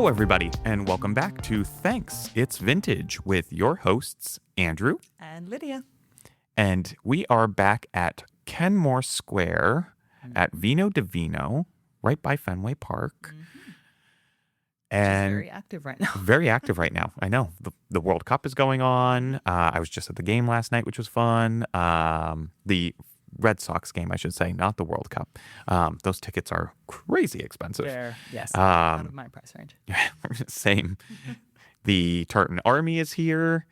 Hello, everybody, and welcome back to Thanks, It's Vintage with your hosts, Andrew and Lydia. And we are back at Kenmore Square at Vino di Vino, right by Fenway Park. And very active right now. Very active right now. I know. The World Cup is going on. I was just at the game last night, which was fun. The Red Sox game, I should say, not the World Cup. Those tickets are crazy expensive. They're, yes, out of my price range. Same. The Tartan Army is here.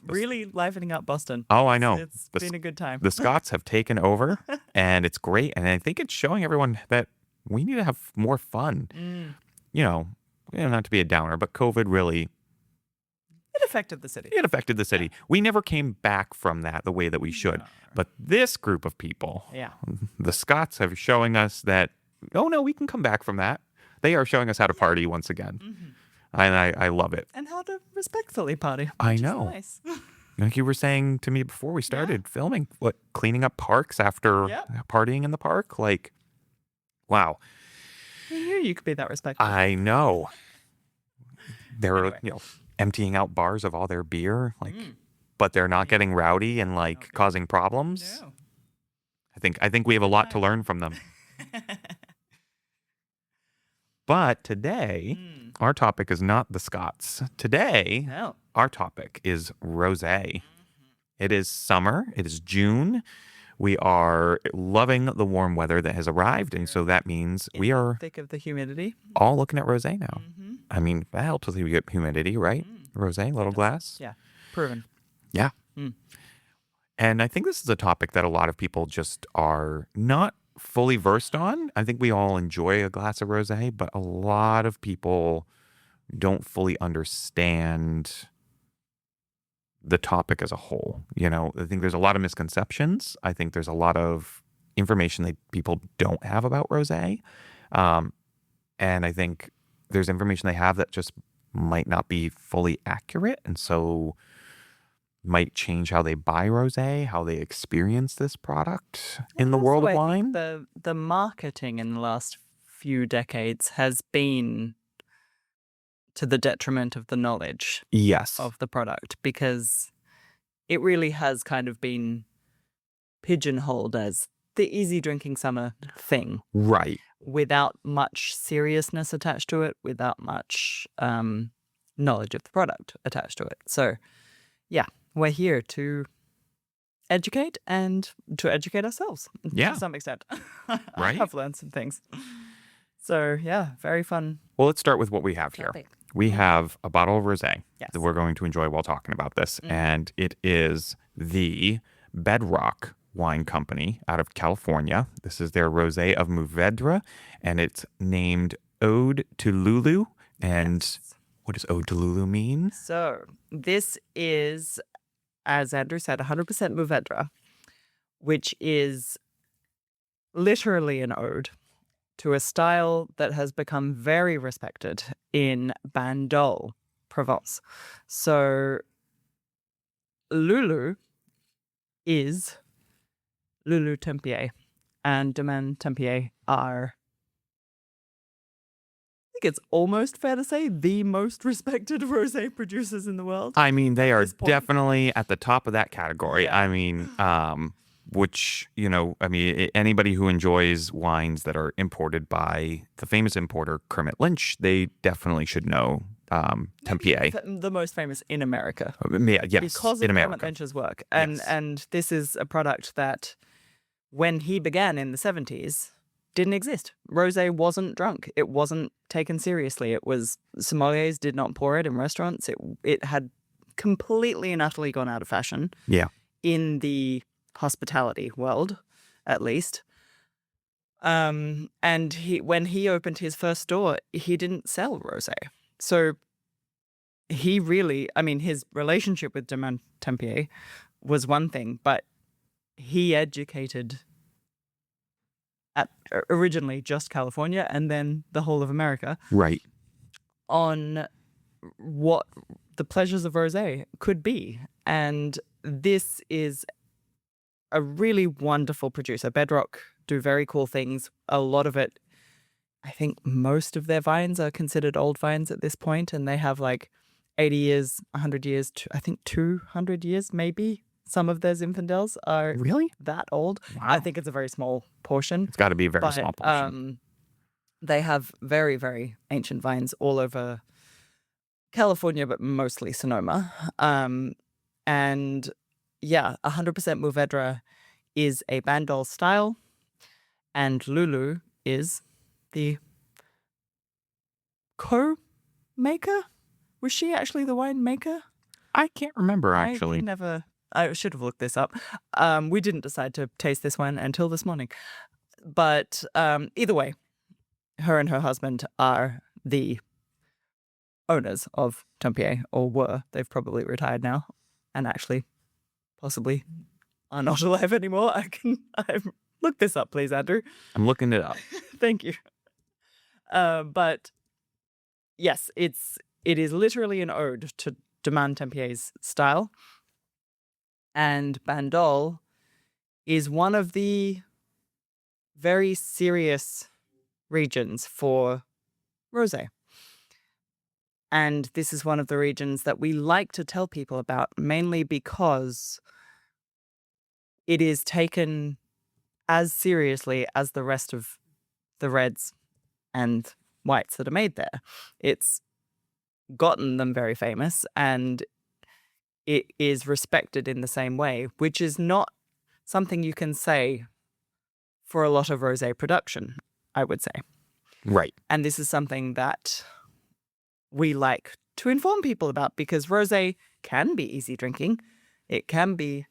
Really livening up Boston. Oh, I know. It's been a good time. The Scots have taken over, and it's great. And I think it's showing everyone that we need to have more fun. You know, not to be a downer, but COVID really... It affected the city. Yeah. We never came back from that the way that we should. No. But this group of people, the Scots, have showing us that, oh, no, we can come back from that. They are showing us how to party once again. And I love it. And how to respectfully party. I know. Nice. Like you were saying to me before we started filming, cleaning up parks after partying in the park? Like, wow. I knew you could be that respectful. I know. They're, emptying out bars of all their beer, but they're not getting rowdy and causing problems. No. I think we have a lot to learn from them. But today, our topic is not the Scots. Today, our topic is rosé. It is summer. It is June. We are loving the warm weather that has arrived, and so that means we are thick of the humidity. All looking at rosé now. I mean, that helps with humidity, right? Rosé, little glass. Yeah, proven. Yeah. And I think this is a topic that a lot of people just are not fully versed on. I think we all enjoy a glass of rosé, but a lot of people don't fully understand the topic as a whole. I think there's a lot of misconceptions. I think there's a lot of information that people don't have about rosé. And I think there's information they have that just might not be fully accurate. And so might change how they buy rosé, how they experience this product in the world of wine. The marketing in the last few decades has been to the detriment of the knowledge of the product, because it really has kind of been pigeonholed as the easy drinking summer thing. Right. Without much seriousness attached to it, without much knowledge of the product attached to it. So, we're here to educate and to educate ourselves to some extent. Right. I have learned some things. So, very fun. Well, let's start with what we have here. We have a bottle of rosé that we're going to enjoy while talking about this. And it is the Bedrock Wine Company out of California. This is their Rosé of Mourvèdre, and it's named Ode to Lulu. And what does Ode to Lulu mean? So this is, as Andrew said, 100% Mourvèdre, which is literally an ode to a style that has become very respected in Bandol, Provence. So Lulu is Lulu Tempier and Domaine Tempier are, I think it's almost fair to say, the most respected rosé producers in the world. I mean, they are definitely at the top of that category. Yeah. I mean, anybody who enjoys wines that are imported by the famous importer Kermit Lynch, they definitely should know Tempier. The most famous in America. Yes, because of Kermit Lynch's work. And this is a product that, when he began in the 70s, didn't exist. Rosé wasn't drunk. It wasn't taken seriously. It was, sommeliers did not pour it in restaurants. It had completely and utterly gone out of fashion. Yeah. In the hospitality world, at least. And when he opened his first store, he didn't sell rosé. So he really, his relationship with Domaine Tempier was one thing, but he educated originally just California and then the whole of America. Right. On what the pleasures of rosé could be. And this is a really wonderful producer. Bedrock do very cool things. A lot of it I think most of their vines are considered old vines at this point, and they have like 80 years, 100 years, I think 200 years maybe. Some of their Zinfandels are Really? that old. Wow. I think it's a very small portion. It's got to be a very But small portion. they have very, very ancient vines all over California, but mostly Sonoma. And yeah, 100% Mourvedre is a Bandol style, and Lulu is the co-maker. Was she actually the winemaker? I can't remember, actually. I should have looked this up. We didn't decide to taste this one until this morning. But either way, her and her husband are the owners of Tempier, or were. They've probably retired now, and actually possibly are not alive anymore. I've look this up, please, Andrew. I'm looking it up. Thank you. But yes, it is literally an ode to Domaine Tempier's style. And Bandol is one of the very serious regions for rosé. And this is one of the regions that we like to tell people about, mainly because it is taken as seriously as the rest of the reds and whites that are made there. It's gotten them very famous, and it is respected in the same way, which is not something you can say for a lot of rosé production, I would say. Right. And this is something that we like to inform people about, because rosé can be easy drinking. It can be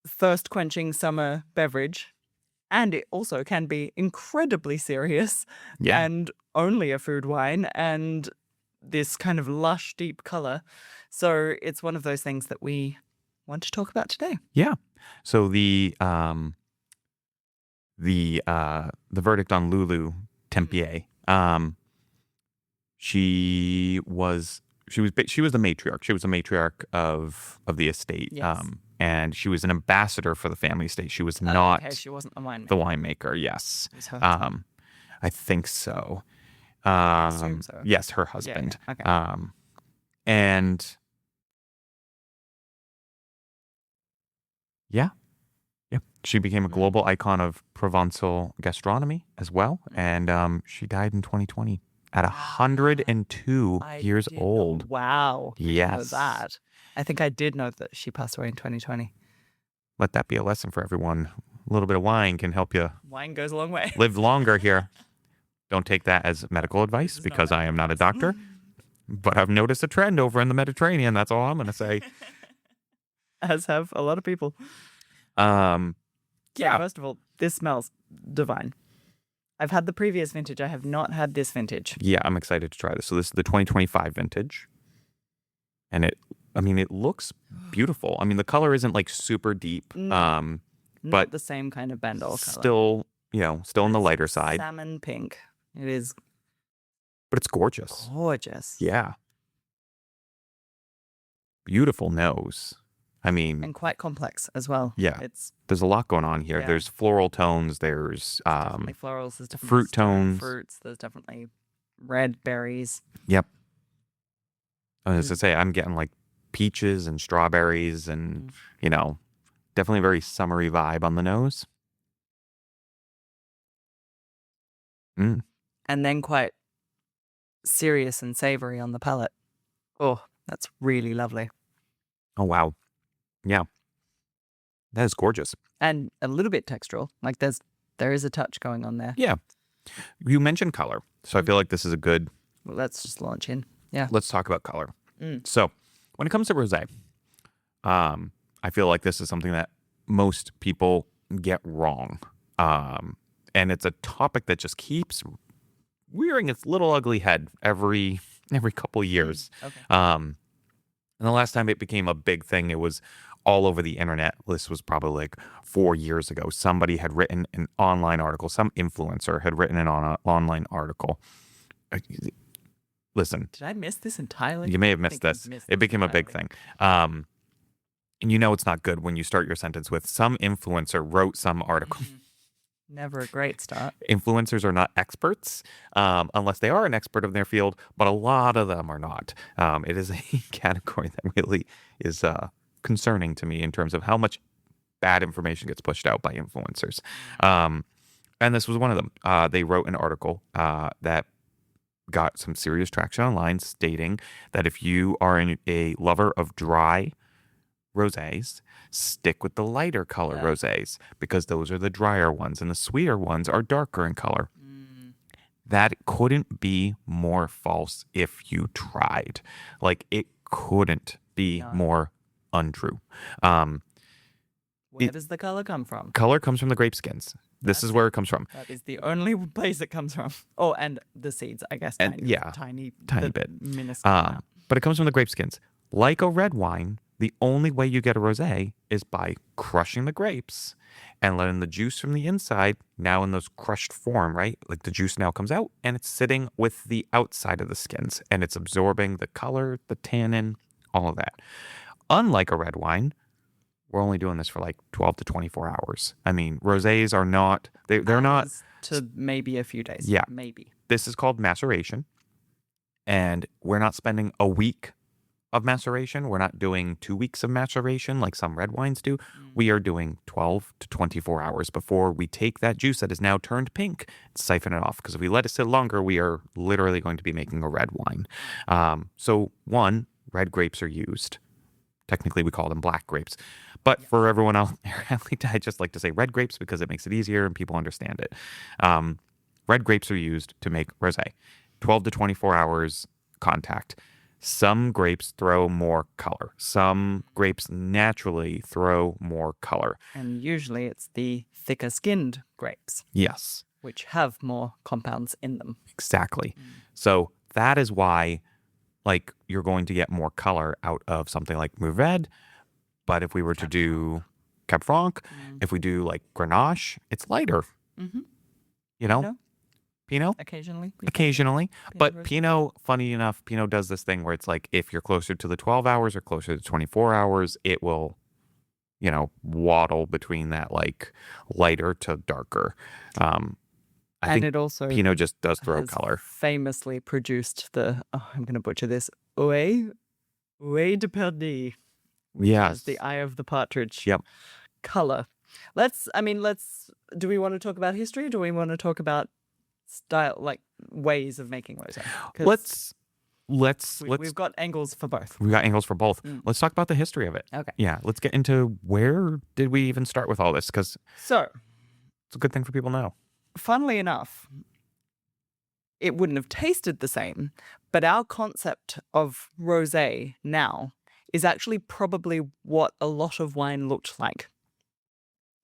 thirst-quenching summer beverage, and it also can be incredibly serious and only a food wine and this kind of lush, deep color. So it's one of those things that we want to talk about today. Yeah. So the verdict on Lulu Tempier, she was the matriarch. She was a matriarch of the estate. Yes. And she was an ambassador for the family estate. She was not Okay, she wasn't the winemaker. the winemaker. Yes. It was her husband. I think so. I assume so. Yes, her husband. Yeah, okay. And yeah. She became a global icon of Provençal gastronomy as well. And she died in 2020 at 102 years old. Wow. Yes. I know that. I think I did know that she passed away in 2020. Let that be a lesson for everyone. A little bit of wine can help you Wine goes a long way. live longer here. Don't take that as medical advice, because I am not a doctor. But I've noticed a trend over in the Mediterranean. That's all I'm going to say. As have a lot of people. Yeah. First of all, this smells divine. I've had the previous vintage. I have not had this vintage. Yeah, I'm excited to try this. So this is the 2025 vintage. And it looks beautiful. I mean, the color isn't like super deep. Not but the same kind of Bandol color. Still on the lighter side. Salmon pink. It is. But it's gorgeous. Gorgeous. Yeah. Beautiful nose. I mean, and quite complex as well. Yeah. There's a lot going on here. Yeah. There's floral tones. There's definitely florals. There's definitely fruit tones. Fruits. There's definitely red berries. Yep. As I say, I'm getting like peaches and strawberries and, definitely a very summery vibe on the nose. And then quite serious and savory on the palate. Oh, that's really lovely. Oh, wow. Yeah. That is gorgeous. And a little bit textural. Like there is a touch going on there. Yeah. You mentioned color. So I feel like this is a good... Well, let's just launch in. Yeah. Let's talk about color. So when it comes to rosé, I feel like this is something that most people get wrong. And it's a topic that just keeps rearing its little ugly head every couple years. Okay. And the last time it became a big thing, it was all over the internet. This was probably like 4 years ago. Somebody had written an online article. Some influencer had written an online article. Listen. Did I miss this entirely? You may have missed this. It became a big thing. And it's not good when you start your sentence with some influencer wrote some article. Never a great start. Influencers are not experts unless they are an expert of their field, but a lot of them are not. It is a category that really is concerning to me in terms of how much bad information gets pushed out by influencers. And this was one of them. They wrote an article that got some serious traction online stating that if you are a lover of dry rosés, stick with the lighter color Yeah. rosés because those are the drier ones and the sweeter ones are darker in color. That couldn't be more false if you tried. Like, it couldn't be No. more untrue. Where does the color come from? Color comes from the grape skins. This is where it comes from. That is the only place it comes from. Oh, and the seeds, I guess. And Tiny bit. Minuscule amount. But it comes from the grape skins. Like a red wine, the only way you get a rosé is by crushing the grapes and letting the juice from the inside, now in those crushed form, right? Like the juice now comes out and it's sitting with the outside of the skins and it's absorbing the color, the tannin, all of that. Unlike a red wine, we're only doing this for like 12 to 24 hours. I mean, rosés are not, they're not. Hours to maybe a few days. Yeah. Maybe. This is called maceration. And we're not spending a week of maceration. We're not doing 2 weeks of maceration like some red wines do. We are doing 12 to 24 hours before we take that juice that is now turned pink and siphon it off. Because if we let it sit longer, we are literally going to be making a red wine. So one, red grapes are used. Technically, we call them black grapes. But for everyone else, I just like to say red grapes because it makes it easier and people understand it. Red grapes are used to make rosé. 12 to 24 hours contact. Some grapes throw more color. Some grapes naturally throw more color. And usually it's the thicker skinned grapes. Yes. Which have more compounds in them. Exactly. So that is why, like, you're going to get more color out of something like Mourvèdre. But if we were to do Cab Franc, if we do like Grenache, it's lighter. You know? Pinot? Occasionally. But Pinot, funny enough, Pinot does this thing where it's like if you're closer to the 12 hours or closer to 24 hours, it will, waddle between that like lighter to darker. I think it also Pinot just does throw has color. Famously produced I'm going to butcher this, Œil de Perdi. Yes. The eye of the partridge. Yep. Color. Do we want to talk about history or do we want to talk about style, like ways of making rosé? We've got angles for both. We've got angles for both. Let's talk about the history of it. Okay. Yeah. Let's get into where did we even start with all this? Because it's a good thing for people to know. Funnily enough, it wouldn't have tasted the same, but our concept of rosé now is actually probably what a lot of wine looked like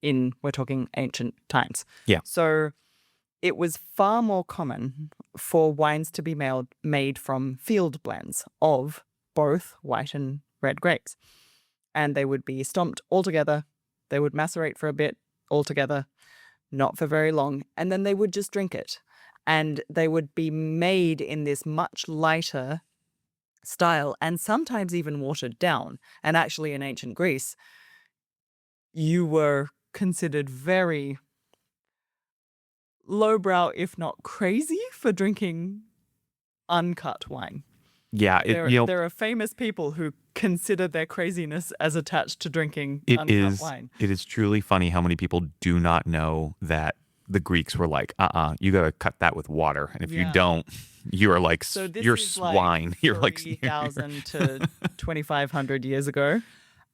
we're talking ancient times. Yeah. So it was far more common for wines to be made from field blends of both white and red grapes. And they would be stomped all together. They would macerate for a bit all together, not for very long, and then they would just drink it. And they would be made in this much lighter style and sometimes even watered down. And actually in ancient Greece, you were considered very lowbrow, if not crazy, for drinking uncut wine. Yeah. There are famous people who consider their craziness as attached to drinking uncut wine. It is truly funny how many people do not know that the Greeks were like, you got to cut that with water. And if you don't, you are like, you're swine. Like you're like 3,000 to 2,500 years ago.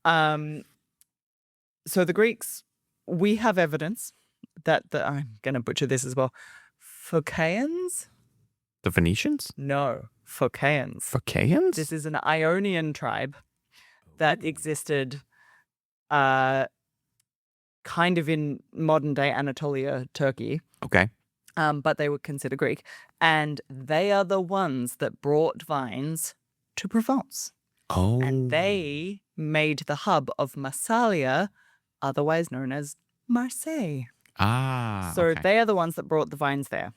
So the Greeks, we have evidence that I'm going to butcher this as well. Phocaeans? The Phoenicians? No, Phocaeans. Phocaeans? This is an Ionian tribe that existed kind of in modern day Anatolia, Turkey. Okay. But they would consider Greek. And they are the ones that brought vines to Provence. Oh. And they made the hub of Massalia, otherwise known as Marseille. So okay. they are the ones that brought the vines there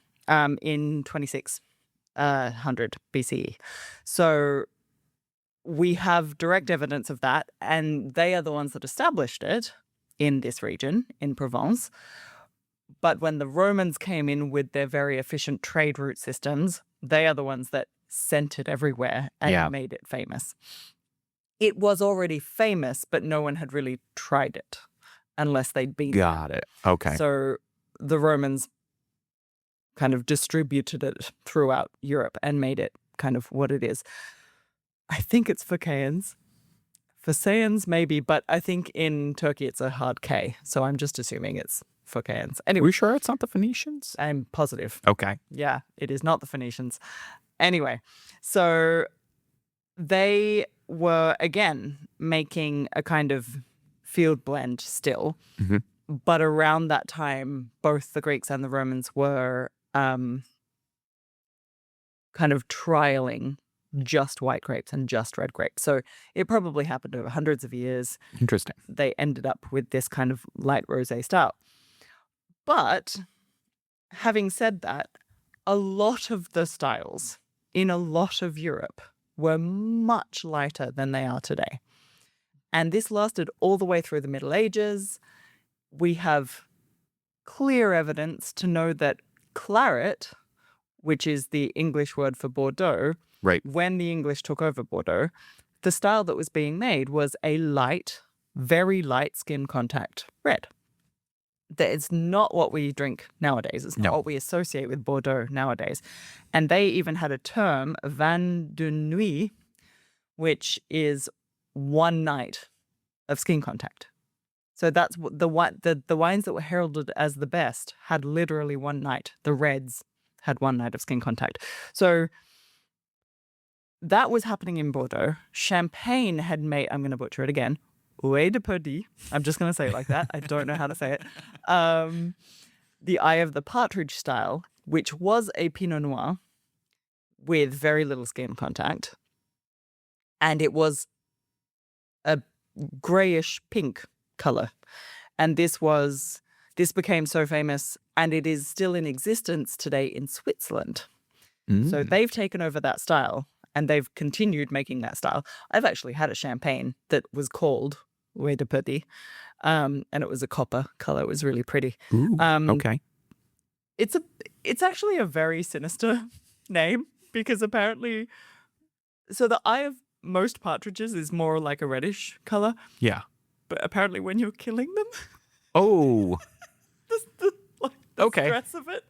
in 2600 BCE. So we have direct evidence of that, and they are the ones that established it in this region, in Provence. But when the Romans came in with their very efficient trade route systems, they are the ones that sent it everywhere and made it famous. It was already famous, but no one had really tried it unless they'd been Got it. Okay. So the Romans kind of distributed it throughout Europe and made it kind of what it is. I think it's Phocaeans. Phocaeans maybe, but I think in Turkey it's a hard K. So I'm just assuming it's Phocaeans. Are Anyway, we sure it's not the Phoenicians? I'm positive. Okay. Yeah, it is not the Phoenicians. Anyway, so they were, again, making a kind of field blend still. Mhm. But around that time, both the Greeks and the Romans were kind of trialing just white grapes and just red grapes. So it probably happened over hundreds of years. Interesting. They ended up with this kind of light rosé style. But having said that, a lot of the styles in a lot of Europe were much lighter than they are today. And this lasted all the way through the Middle Ages. We have clear evidence to know that claret, which is the English word for Bordeaux, Right. when the English took over Bordeaux, the style that was being made was a light, very light skin contact red. That it's not what we drink nowadays. It's not what we associate with Bordeaux nowadays. And they even had a term, vin de nuit, which is one night of skin contact. So that's what the wines that were heralded as the best had literally one night. The reds had one night of skin contact. So that was happening in Bordeaux. Champagne had made, I'm going to butcher it again, Oué de Perdie. I'm just going to say it like that. I don't know how to say it. The Eye of the Partridge style, which was a Pinot Noir with very little skin contact. And it was a grayish pink color. And this became so famous, and it is still in existence today in Switzerland. So they've taken over that style and they've continued making that style. I've actually had a champagne that was called Oué de Perdie, and it was a copper color. It was really pretty. Ooh, okay. It's actually a very sinister name because apparently, so the eye of most partridges is more like a reddish color. Yeah. But apparently when you're killing them, Oh, the okay. stress of it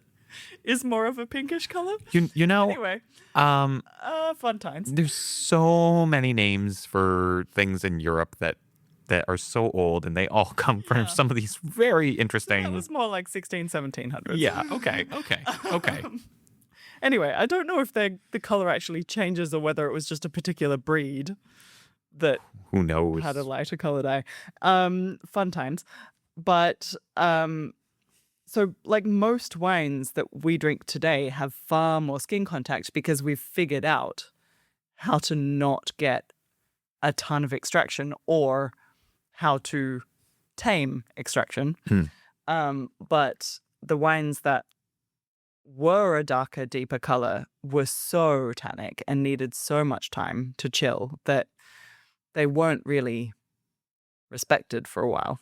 is more of a pinkish color. You know, Anyway, fun times. there's so many names for things in Europe that are so old, and they all come from some of these very interesting. That was more like 1700s. Yeah. Okay. Okay. Anyway, I don't know if the color actually changes or whether it was just a particular breed that Who knows? had a lighter colored eye. Fun times. But so like most wines that we drink today have far more skin contact because we've figured out how to not get a ton of extraction or how to tame extraction. But the wines that were a darker, deeper color were so tannic and needed so much time to chill that they weren't really respected for a while.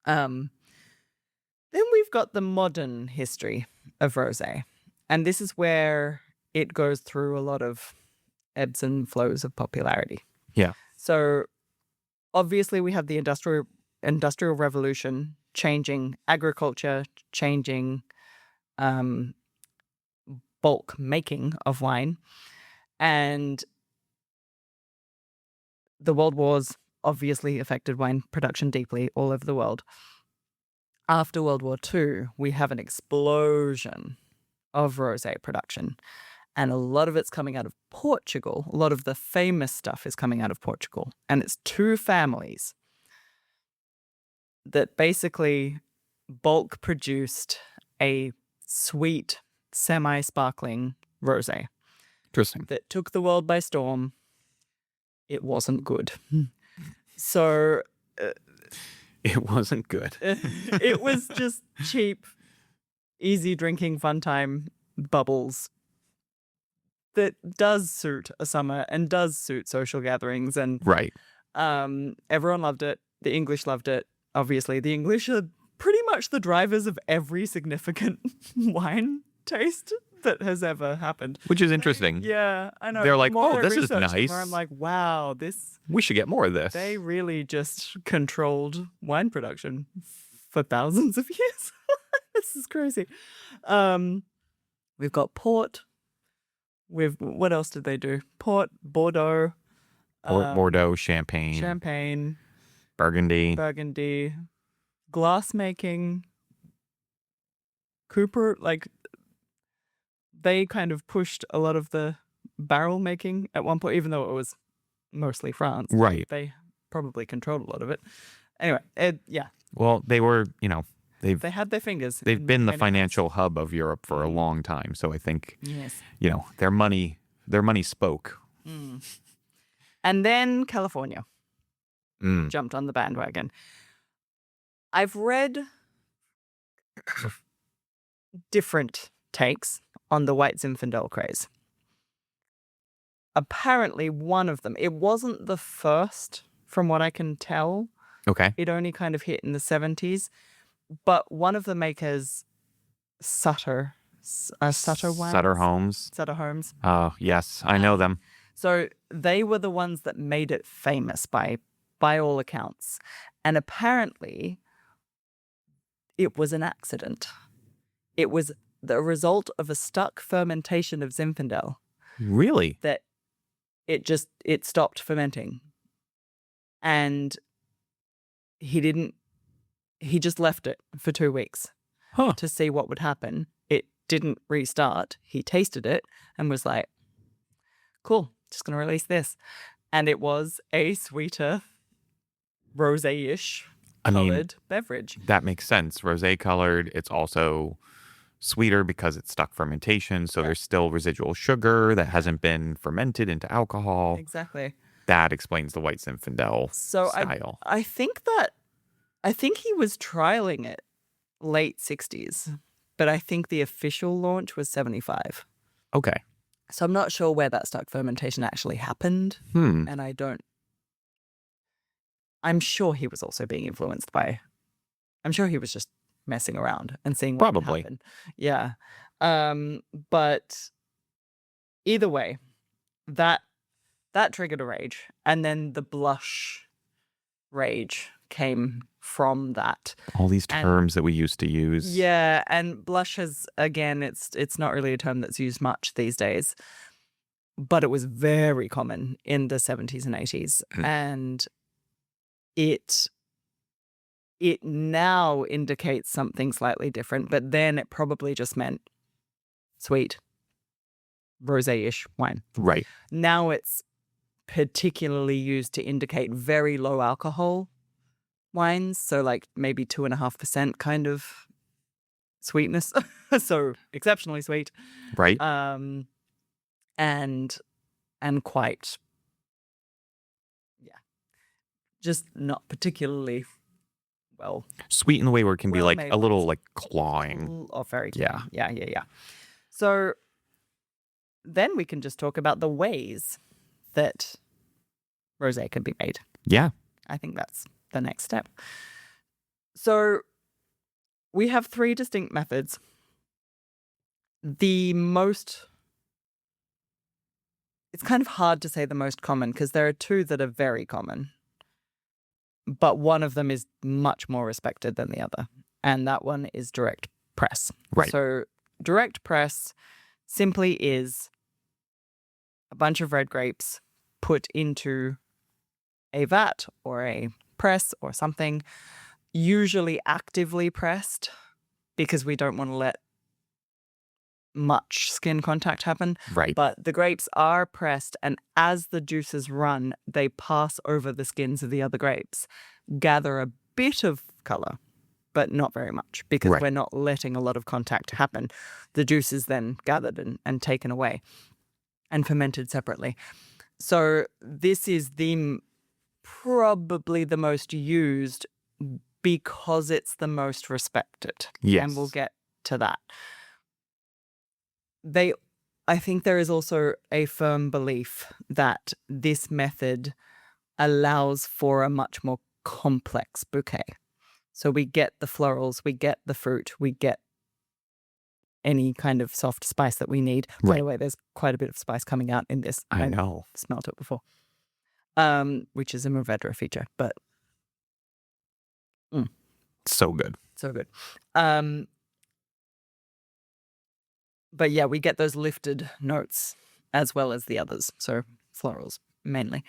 Then we've got the modern history of rosé. And this is where it goes through a lot of ebbs and flows of popularity. Yeah. So obviously we have the industrial revolution changing agriculture, changing bulk making of wine. And the World Wars obviously affected wine production deeply all over the world. After World War II, we have an explosion of rosé production. And a lot of it's coming out of Portugal. A lot of the famous stuff is coming out of Portugal. And it's two families that basically bulk produced a sweet, semi-sparkling rosé Interesting. that took the world by storm. It wasn't good. So It wasn't good. it was just cheap, easy drinking, fun time bubbles that does suit a summer and does suit social gatherings. And Right. everyone loved it. The English loved it. Obviously, the English are pretty much the drivers of every significant wine taste that has ever happened. Which is interesting. Yeah, I know. They're The like, more oh, I this is research, the more nice. I'm like, wow, this. We should get more of this. They really just controlled wine production for thousands of years. This is crazy. We've got port. What else did they do? Port, Bordeaux, Bordeaux, Champagne, Burgundy. glass making, Cooper. Like they kind of pushed a lot of the barrel making at one point, even though it was mostly France. Right. They probably controlled a lot of it. Anyway, yeah. Well, they were, They had their fingers. they've in been the many financial hub of Europe for a long time. So I think, Yes. their money spoke. And then California Mm. jumped on the bandwagon. I've read different takes on the white Zinfandel craze. Apparently, one of them, it wasn't the first, from what I can tell. Okay. It only kind of hit in the 70s. But one of the makers, Sutter wines? Sutter Homes. Sutter Homes. Oh, yes. I know them. So they were the ones that made it famous by all accounts. And apparently, it was an accident. It was the result of a stuck fermentation of Zinfandel Really? that it stopped fermenting. And he just left it for 2 weeks to see what would happen. It didn't restart. He tasted it and was like, cool, just going to release this. And it was a sweeter, rosé-ish colored beverage. That makes sense. Rosé-colored. It's also sweeter because it's stuck fermentation. So there's still residual sugar that hasn't been fermented into alcohol. Exactly. That explains the white Zinfandel style. I think he was trialing it late 60s, but I think the official launch was 75. Okay. So I'm not sure where that stuck fermentation actually happened. And I'm sure he was also being influenced by, I'm sure he was just messing around and seeing what would Probably. happen. Yeah. But either way, that triggered a rage. And then the blush rage came from that. All these terms that we used to use. Yeah, and blush has, again, it's not really a term that's used much these days, but it was very common in the 70s and 80s. And it now indicates something slightly different, but then it probably just meant sweet, rosé-ish wine. Right. Now it's particularly used to indicate very low alcohol wines, so like maybe 2.5% kind of sweetness, so exceptionally sweet, Right. and quite, just not particularly well. Sweet in the way where it can be like well-made a little wines. like clawing. Oh, very Yeah. yeah. So then we can just talk about the ways that rosé can be made. Yeah. I think that's the next step. So we have 3 distinct methods. It's kind of hard to say the most common because there are 2 that are very common, but one of them is much more respected than the other, and that one is direct press. Right. So direct press simply is a bunch of red grapes put into a vat or a press or something, usually actively pressed because we don't want to let much skin contact happen. Right. But the grapes are pressed, and as the juices run, they pass over the skins of the other grapes, gather a bit of color, but not very much because Right. we're not letting a lot of contact happen. The juice is then gathered and taken away and fermented separately. So this is probably the most used because it's the most respected. Yes. And we'll get to that. I think there is also a firm belief that this method allows for a much more complex bouquet. So we get the florals, we get the fruit, we get any kind of soft spice that we need. By Right. the way, there's quite a bit of spice coming out in this. I know. Smelt it before. Which is a Mourvedre feature, but So good. so good. But yeah, we get those lifted notes as well as the others. So florals mainly.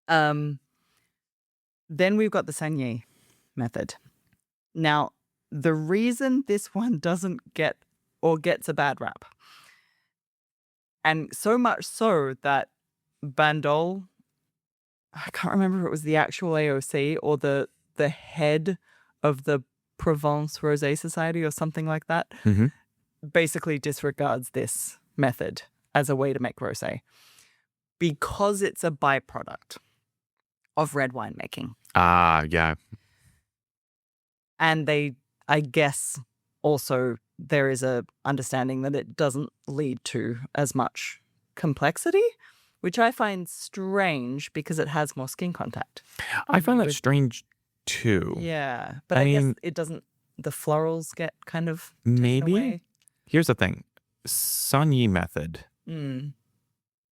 Then we've got the Saignée method. Now, the reason this one doesn't get or gets a bad rap, and so much so that Bandol, I can't remember if it was the actual AOC or the head of the Provence Rosé Society or something like that, Mhm. basically disregards this method as a way to make rosé because it's a byproduct of red wine making. Yeah. And I guess also there is a understanding that it doesn't lead to as much complexity, which I find strange because it has more skin contact. I find that strange too. Yeah, but I I guess mean- it doesn't, the florals get kind of taken Maybe. away. Here's the thing. Saignée method Mm,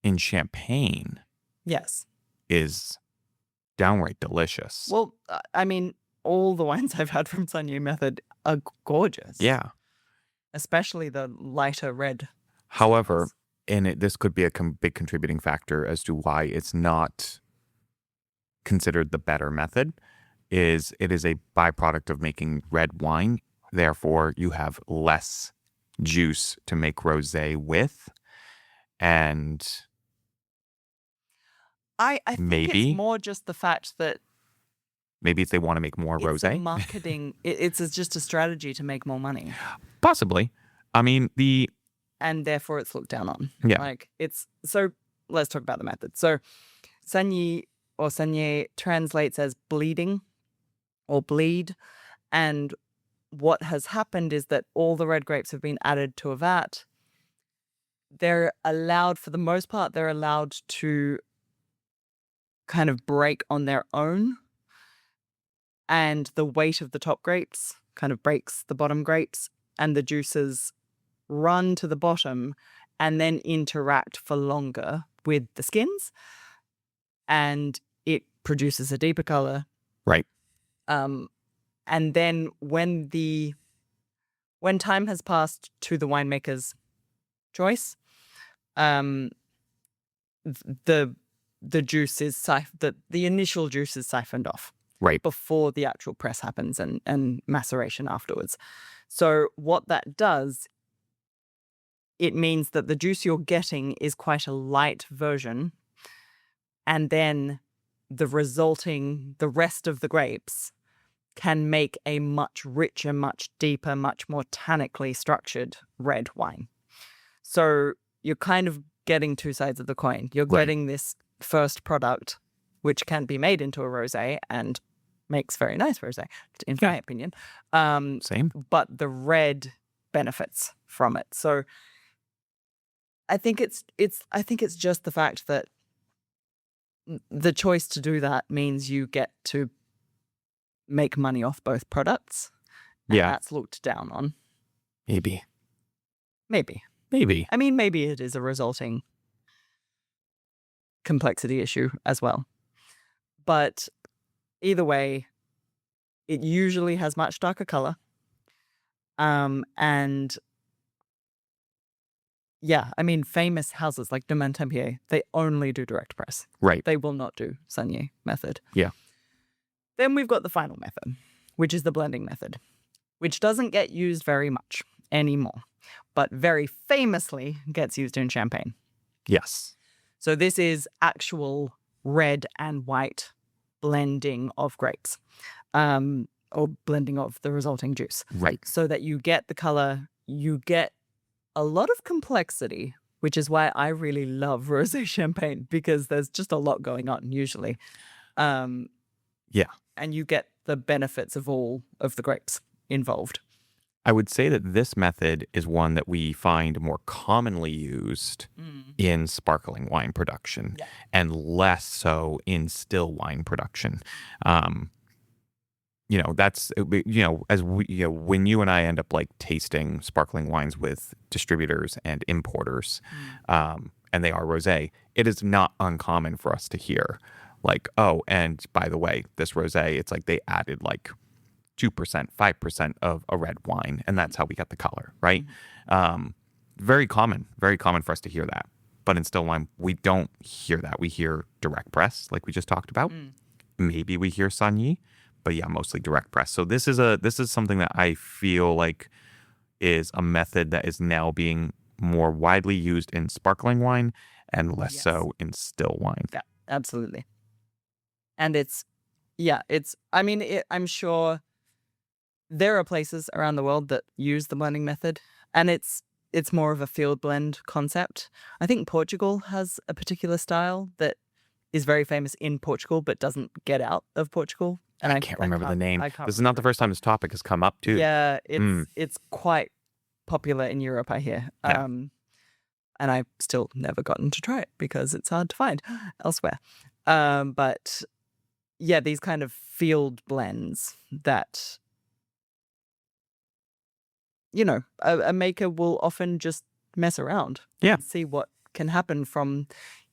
in champagne yes. is downright delicious. Well, I mean, all the wines I've had from Saignée method are gorgeous. Yeah. Especially the lighter red. However, styles. and this could be a big contributing factor as to why it's not considered the better method, is it is a byproduct of making red wine. Therefore, you have less juice to make rosé with. And I think Maybe. it's more just the fact that maybe if they want to make more it's a rosé. marketing, it's just a strategy to make more money. Possibly. I mean, And therefore it's looked down on. Yeah. Like so let's talk about the method. So Saignée or Saignée translates as bleeding or bleed. And what has happened is that all the red grapes have been added to a vat. They're allowed, for the most part, they're allowed to kind of break on their own. And the weight of the top grapes kind of breaks the bottom grapes, and the juices run to the bottom and then interact for longer with the skins. And it produces a deeper color. right. And then when time has passed to the winemaker's choice, the juice is the initial juice is siphoned off Right. before the actual press happens and maceration afterwards. So what that does, it means that the juice you're getting is quite a light version, and then the rest of the grapes can make a much richer, much deeper, much more tannically structured red wine. So you're kind of getting two sides of the coin. You're Right. getting this first product, which can be made into a rosé and makes very nice rosé, in my opinion. Same. But the red benefits from it. So I think it's just the fact that the choice to do that means you get to make money off both products. And Yeah. that's looked down on. Maybe. Maybe. Maybe. I mean, maybe it is a resulting complexity issue as well. But either way, it usually has much darker color. And yeah, I mean, famous houses like Domaine Tempier, they only do direct press. Right. They will not do Saignée method. Yeah. Then we've got the final method, which is the blending method, which doesn't get used very much anymore, but very famously gets used in champagne. Yes. So this is actual red and white blending of grapes, or blending of the resulting juice, Right. so that you get the color, you get a lot of complexity, which is why I really love rosé champagne, because there's just a lot going on usually. Yeah. And you get the benefits of all of the grapes involved. I would say that this method is one that we find more commonly used in sparkling wine production, Yeah. and less so in still wine production. that's as we when you and I end up like tasting sparkling wines with distributors and importers, and they are rosé, it is not uncommon for us to hear like, oh, and by the way, this rosé, it's like they added like 2%, 5% of a red wine, and that's how we get the color, right? Very common for us to hear that. But in still wine, we don't hear that. We hear direct press, like we just talked about. Maybe we hear Saignée, but yeah, mostly direct press. So this is something that I feel like is a method that is now being more widely used in sparkling wine and less Yes. so in still wine. Yeah, absolutely. And I'm sure there are places around the world that use the blending method, and it's more of a field blend concept. I think Portugal has a particular style that is very famous in Portugal but doesn't get out of Portugal. And I can't remember the name. I can't This is not the remember. first time this topic has come up too. Yeah, Mm. it's quite popular in Europe, I hear. Yeah. And I've still never gotten to try it because it's hard to find elsewhere. But yeah, these kind of field blends that, a maker will often just mess around. Yeah. And see what can happen from,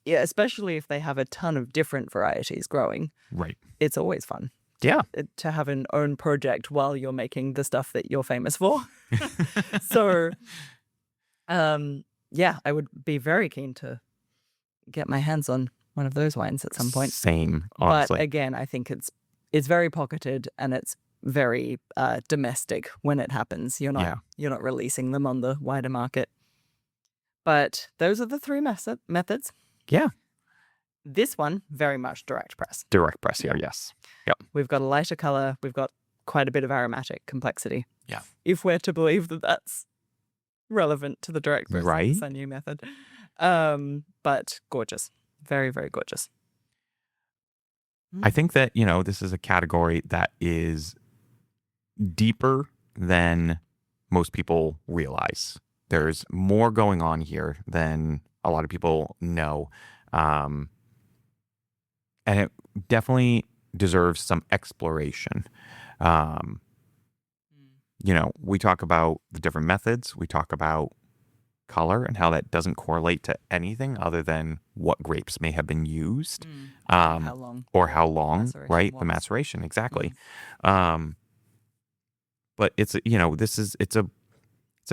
especially if they have a ton of different varieties growing. Right. It's always fun. Yeah. To have an own project while you're making the stuff that you're famous for. So, yeah, I would be very keen to get my hands on one of those wines at some point. Same, honestly. But again, I think it's very pocketed and it's very domestic when it happens. You're not releasing them on the wider market. But those are the three methods. Yeah. This one, very much direct press. Direct press here, yes. Yep. We've got a lighter color. We've got quite a bit of aromatic complexity. Yeah. If we're to believe that that's relevant to the direct press Right. Saignée method. But gorgeous. Very, very gorgeous. I think that, this is a category that is deeper than most people realize. There's more going on here than a lot of people know. And it definitely deserves some exploration. We talk about the different methods. We talk about color and how that doesn't correlate to anything other than what grapes may have been used. How long. Or how long, Maceration right? was. The maceration, exactly. But it's a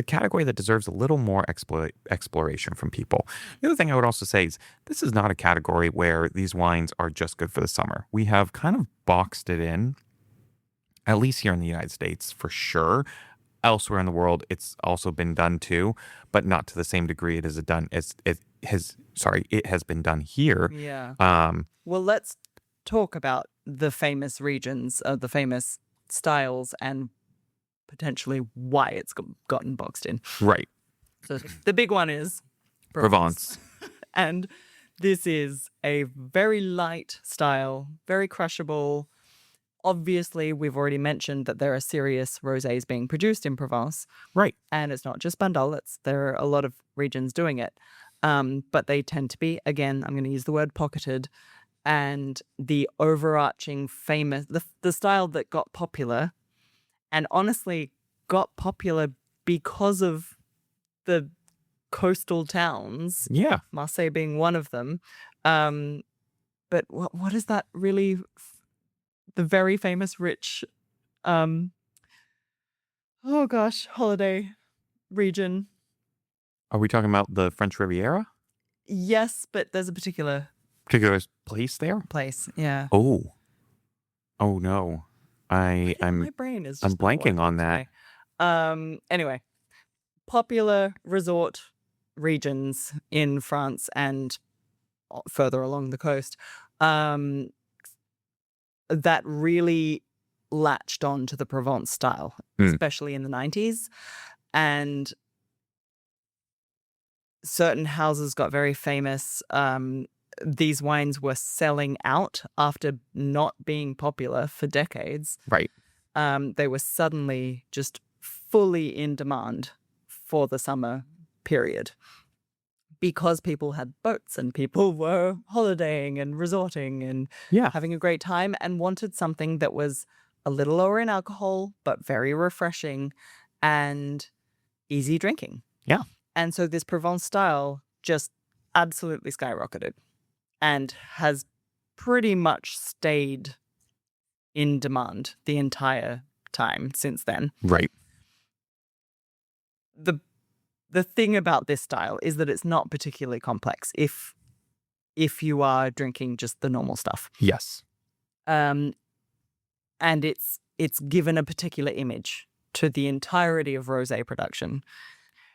category that deserves a little more exploration from people. The other thing I would also say is this is not a category where these wines are just good for the summer. We have kind of boxed it in, at least here in the United States, for sure. Elsewhere in the world, it's also been done too, but not to the same degree it has been done here. Yeah. Well, let's talk about the famous regions, the famous styles, and potentially why it's gotten boxed in. Right. So the big one is Provence. And this is a very light style, very crushable. Obviously, we've already mentioned that there are serious rosés being produced in Provence. Right. And it's not just Bandol, there are a lot of regions doing it. But they tend to be, again, I'm going to use the word pocketed, and the overarching famous, the style that got popular, and honestly got popular because of the coastal towns. Yeah. Marseille being one of them. But what is that really... The very famous rich, holiday region. Are we talking about the French Riviera? Yes, but there's a particular place there? place. Yeah. Oh no. My I'm brain is just blanking on that. today. Anyway, popular resort regions in France and further along the coast. That really latched on to the Provence style, especially in the 90s. And certain houses got very famous. These wines were selling out after not being popular for decades. Right. They were suddenly just fully in demand for the summer period, because people had boats and people were holidaying and resorting and having a great time and wanted something that was a little lower in alcohol, but very refreshing and easy drinking. Yeah. And so this Provence style just absolutely skyrocketed and has pretty much stayed in demand the entire time since then. Right. The thing about this style is that it's not particularly complex if you are drinking just the normal stuff. Yes. And it's given a particular image to the entirety of rosé production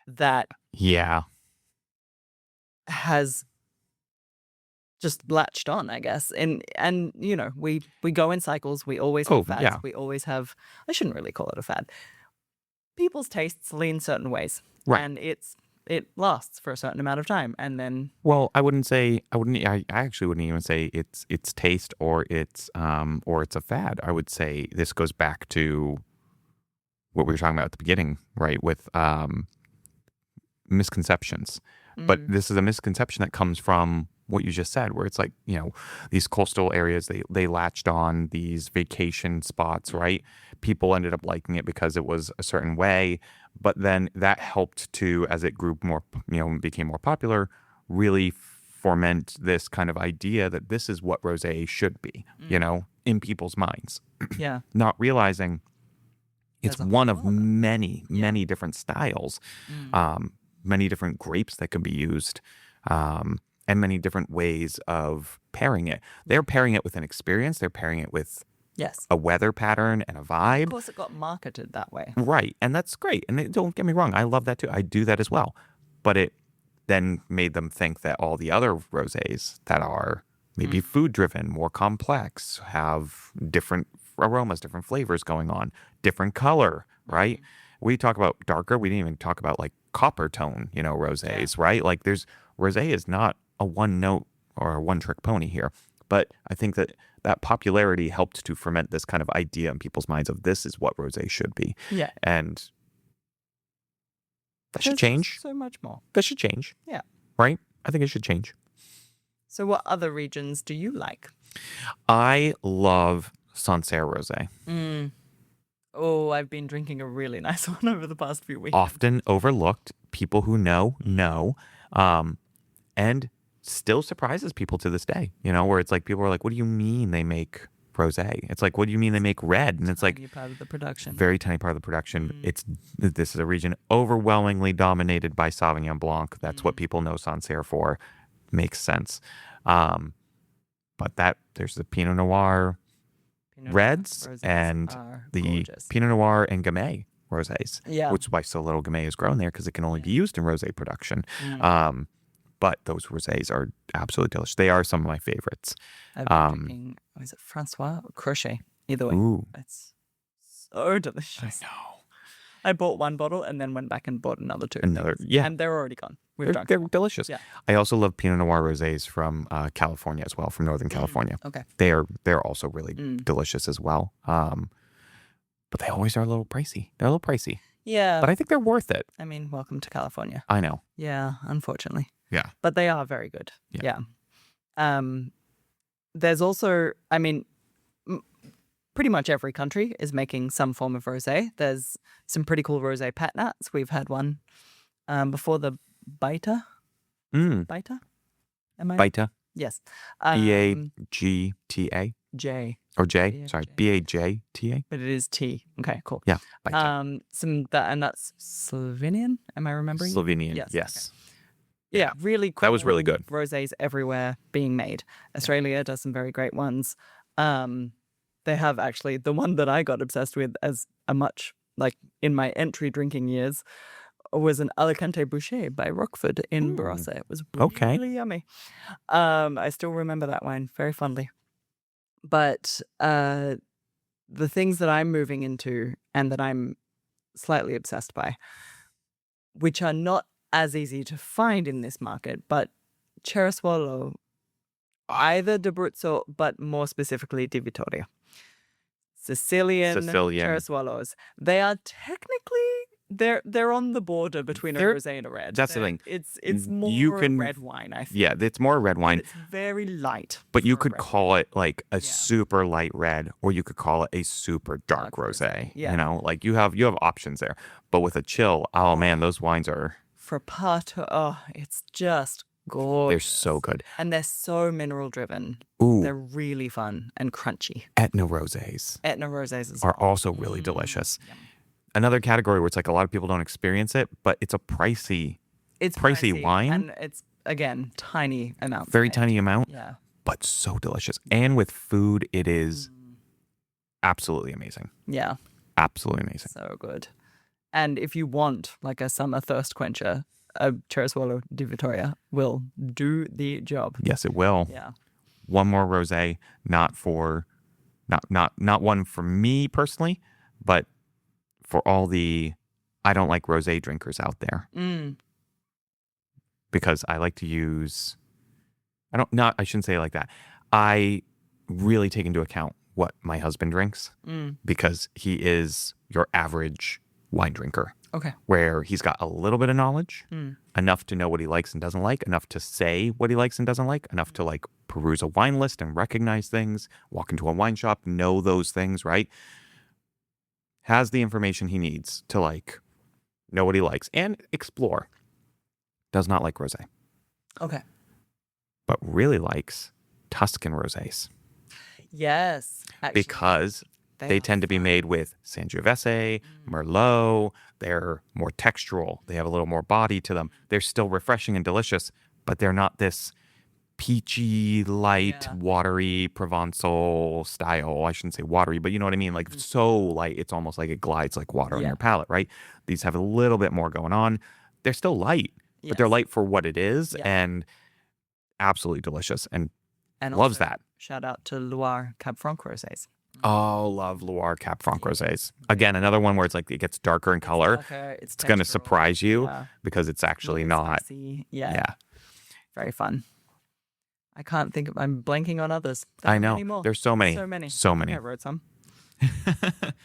that Yeah. has just latched on, I guess. And you know, we go in cycles. We always have fads. Yeah. We always have, I shouldn't really call it a fad. People's tastes lean certain ways. Right. And it lasts for a certain amount of time. And then Well, I actually wouldn't even say it's taste or it's a fad. I would say this goes back to what we were talking about at the beginning, right? With misconceptions. But this is a misconception that comes from what you just said, where it's like, you know, these coastal areas, they latched on these vacation spots, right? People ended up liking it because it was a certain way, but then that helped to, as it grew more, you know, became more popular, really foment this kind of idea that this is what rosé should be, you know, in people's minds. yeah. Not realizing it's There's a one of whole other- many different styles, many different grapes that can be used, and many different ways of pairing it. They're pairing it with an experience. They're pairing it with Yes. a weather pattern and a Of vibe. course, it got marketed that way. Right. And that's great. And don't get me wrong. I love that too. I do that as well. But it then made them think that all the other rosés that are maybe food driven, more complex, have different aromas, different flavors going on, different color, right? We talk about darker. We didn't even talk about like copper tone, you know, rosés, right? Like rosé is not a one note or a one trick pony here. But I think that popularity helped to ferment this kind of idea in people's minds of this is what rosé should be. Yeah. And that should There's change. so much more. That should change. Yeah. Right? I think it should change. So what other regions do you like? I love Sancerre rosé. Oh, I've been drinking a really nice one over the past few weeks. Often overlooked. People who know. And still surprises people to this day, you know, where it's like people are like, what do you mean they make rosé? It's like, what do you mean they make red? And it's like part of the production. very tiny part of the production. This is a region overwhelmingly dominated by Sauvignon Blanc. That's what people know Sancerre for. Makes sense. But there's the Pinot Noir reds rosés and are the gorgeous. Pinot Noir and Gamay rosés. Yeah. Which is why so little Gamay is grown there, because it can only be used in rosé production. But those rosés are absolutely delicious. They are some of my favorites. I've been drinking, is it Francois or Crochet? Either way. Ooh. It's so delicious. I know. I bought one bottle and then went back and bought another two. Another, yeah. And they're already gone. We've They're, drunk they're them all. delicious. Yeah. I also love Pinot Noir rosés from California as well, from Northern California. Okay. They're also really delicious as well. But they always are a little pricey. They're a little pricey. Yeah. But I think they're worth it. I mean, welcome to California. I know. Yeah, unfortunately. Yeah. But they are very good. Yeah. There's also, I mean, pretty much every country is making some form of rosé. There's some pretty cool rosé patnats. We've had one before, the Baita. Baita? Am I? Baita. Yes. Bagta. J. Or J. B-A-J. Sorry. Bajta. But it is T. Okay, cool. Yeah. Baita. And that's Slovenian. Am I remembering? Slovenian. Yes, Yes. Yeah, really cool. That was really good. Rosés everywhere being made. Australia does some very great ones. They have actually the one that I got obsessed with as a much, like in my entry drinking years, was an Alicante Boucher by Rockford in Barossa. It was really yummy. I still remember that wine very fondly. But the things that I'm moving into and that I'm slightly obsessed by, which are not as easy to find in this market, but Cereswallo, either d'Abruzzo, but more specifically Di Vittoria. Sicilian Sicilian. Cereswallos. They are technically they're on the border between a They're- rosé and a red. that's the thing. It's You more can- red wine, I think. Yeah, it's more red But wine, it's very light. but you for a could red call wine. it like a super light red, or you could call it a super dark Dark rosé. rosé, yeah. You know, like you have options there. But with a chill, oh man, those wines are For it's just gorgeous. they're so good. And they're so mineral driven. Ooh, They're really fun and crunchy. Etna rosés Etna rosés as are well. also really delicious. Yum. Another category where it's like a lot of people don't experience it, but it's a pricey, It's pricey wine. and it's again tiny amounts. very made. tiny amount, Yeah. but so delicious. And with food, it is absolutely amazing. Yeah. Absolutely amazing. So good. And if you want like a summer thirst quencher, a Cerezuelo di Vittoria will do the job. Yes, it will. Yeah. One more rosé, not one for me personally, but for all the I don't like rosé drinkers out there, because I like to use I shouldn't say it like that. I really take into account what my husband drinks, because he is your average wine drinker, Okay. where he's got a little bit of knowledge, enough to know what he likes and doesn't like, enough to say what he likes and doesn't like, enough to like peruse a wine list and recognize things, walk into a wine shop, know those things, right? Has the information he needs to like know what he likes and explore. Does not like rosé, Okay. but really likes Tuscan rosés, Yes. Actually, because they are tend to be fun. made with Sangiovese, Merlot. They're more textural. They have a little more body to them. They're still refreshing and delicious, but they're not this peachy, light, Yeah. watery Provençal style. I shouldn't say watery, but you know what I mean? Like so light, it's almost like it glides like water on Yeah. your palate, right? These have a little bit more going on. They're still light, but they're Yes. light for what it is, Yeah. and absolutely delicious, and And loves also, that. Shout out to Loire Cab Franc rosés. Oh, love Loire Cap Franc rosés. Again, another one where it's like it gets darker in color. It's It's going to textural. surprise you Yeah. because it's actually Really not. spicy. Yeah. Yeah, Very fun. I can't think of. I'm blanking on others. There I are know. many more. There's so many. So many. So I many. wrote some.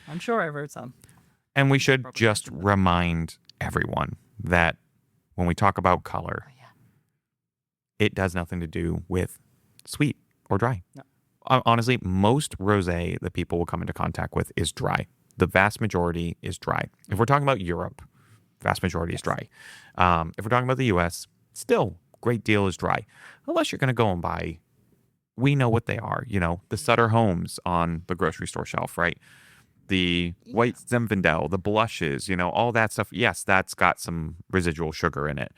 I'm sure I wrote some. And we should Probably just mentioned remind everyone that when we talk about color, yeah. it does nothing to do with sweet or dry. No. Honestly, most rosé that people will come into contact with is dry. The vast majority is dry. If we're talking about Europe, vast majority is dry. If we're talking about the US, still great deal is dry. Unless you're going to go and buy, we know what they are, you know, the Sutter Homes on the grocery store shelf, right? The white Zinfandel, the blushes, you know, all that stuff. Yes, that's got some residual sugar in it.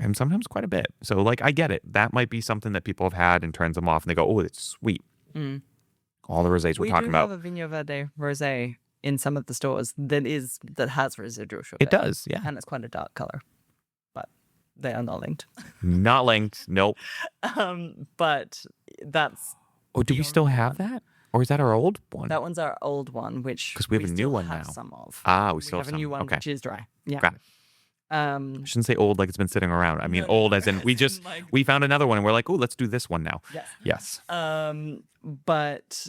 And sometimes quite a bit. So, like, I get it. That might be something that people have had and turns them off, and they go, "Oh, it's sweet." All the rosés we're We talking do about. have a Vigno Verde rosé in some of the stores that has residual sugar. It does, yeah. And it's quite a dark color, but they are not linked. Not linked. Nope. But that's Oh, do we the still only have one. that, or is that our old one? That one's our old one, which 'Cause we have a new still one have now. Some of. Ah, we We still have have a new some. one Okay. which is dry. Yeah. Got it. I shouldn't say old like it's been sitting around. I mean No, old no, as in as we in, just like- we found another one and we're like, oh, let's do this one now. Yes. Yes. But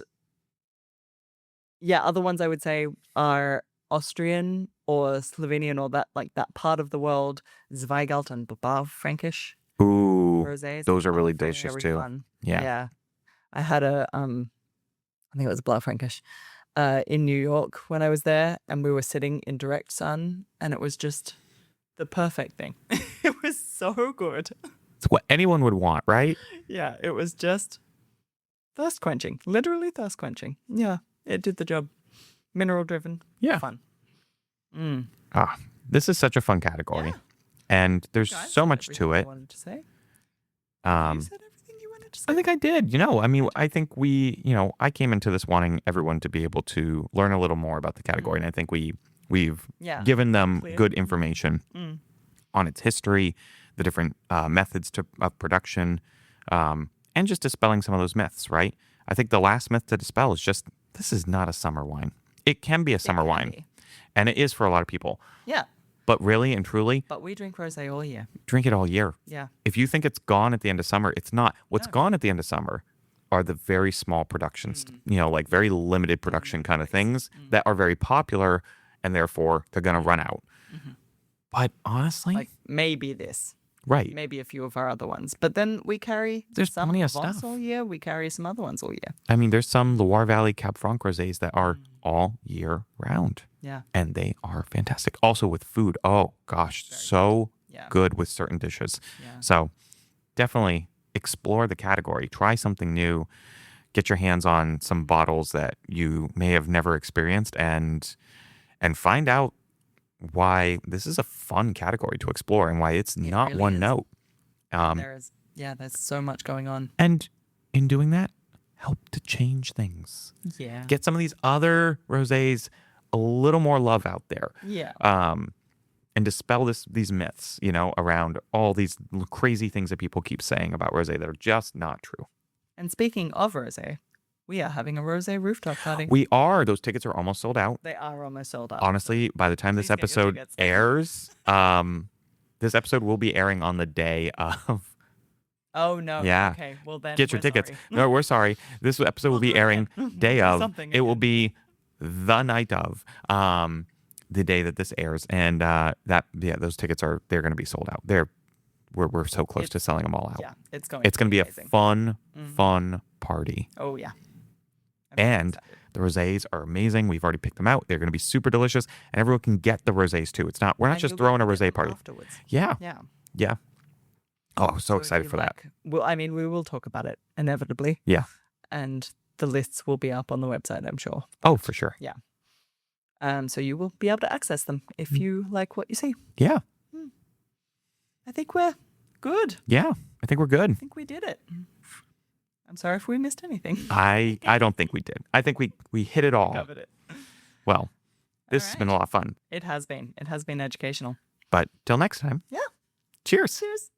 yeah, other ones I would say are Austrian or Slovenian or that part of the world. Zweigelt and Bilbao Frankish Ooh, rosés. those are really very delicious too. fun. Yeah. Yeah. I had I think it was Blau Frankish, in New York when I was there, and we were sitting in direct sun, and it was just the perfect thing. It was so good. It's what anyone would want, right? Yeah, it was just thirst quenching, literally thirst quenching. Yeah, it did the job. Mineral driven. Yeah. Fun. This is such a fun category. Yeah. And there's Guys, so said much to everything I it. wanted to say. You Um, said everything you wanted to say. I think I did. I mean, I think I came into this wanting everyone to be able to learn a little more about the category. And I think we've Yeah. given them Clear. good information on its history, the different methods of production, and just dispelling some of those myths, right? I think the last myth to dispel is just, this is not a summer wine. It can be a summer can wine, be. and it is for a lot of people. Yeah, But really and truly, but we drink rosé all year. drink it all year. Yeah. If you think it's gone at the end of summer, it's not. What's No. gone at the end of summer are the very small productions, like very limited production kind of things that are very popular and therefore they're going to run out. Mhm. But honestly, Like maybe this, right. maybe a few of our other ones. But then we carry There's some plenty of Provence stuff. all year. We carry some other ones all year. I mean, there's some Loire Valley Cab Franc rosés that are all year round, Yeah. and they are fantastic. Also with food. Oh gosh, Very so Yeah. good with certain dishes. Yeah. So definitely explore the category. Try something new. Get your hands on some bottles that you may have never experienced, and find out why this is a fun category to explore and why it's It not really one is. note. And there's so much going on. And in doing that, help to change things. Yeah. Get some of these other rosés a little more love out there. Yeah. And dispel these myths, around all these crazy things that people keep saying about rosé that are just not true. And speaking of rosé, we are having a rosé rooftop party. We are. Those tickets are almost sold out. They are almost sold out. Honestly, by the time this Please get your episode tickets. airs, this episode will be airing on the day of. Oh no. Yeah. Okay. Well then. Get your we're tickets. sorry. No, we're sorry. This episode will be airing day of. Something It will again. be the night of. The day that this airs, and those tickets they're going to be sold out. We're so close to selling them all out. Yeah. It's going. It's going to be a amazing. fun party. Oh yeah. I'm And excited. the rosés are amazing. We've already picked them out. They're going to be super delicious, and everyone can get the rosés too. We're not And just you'll throwing get a to rosé get them party. afterwards. Yeah, Yeah. yeah. Oh, so if excited you for that. Well, I mean, we will talk about it inevitably. Yeah. And the lists will be up on the website, I'm sure. Oh, for sure. So you will be able to access them if you like what you see. Yeah, I think we're good. yeah. I think we're good. I think we did it. I'm sorry if we missed anything. I don't think we did. I think we hit it all. Covered it. Well, this has right. been a lot of fun. It has been. It has been educational. But till next time. Yeah. Cheers. Cheers.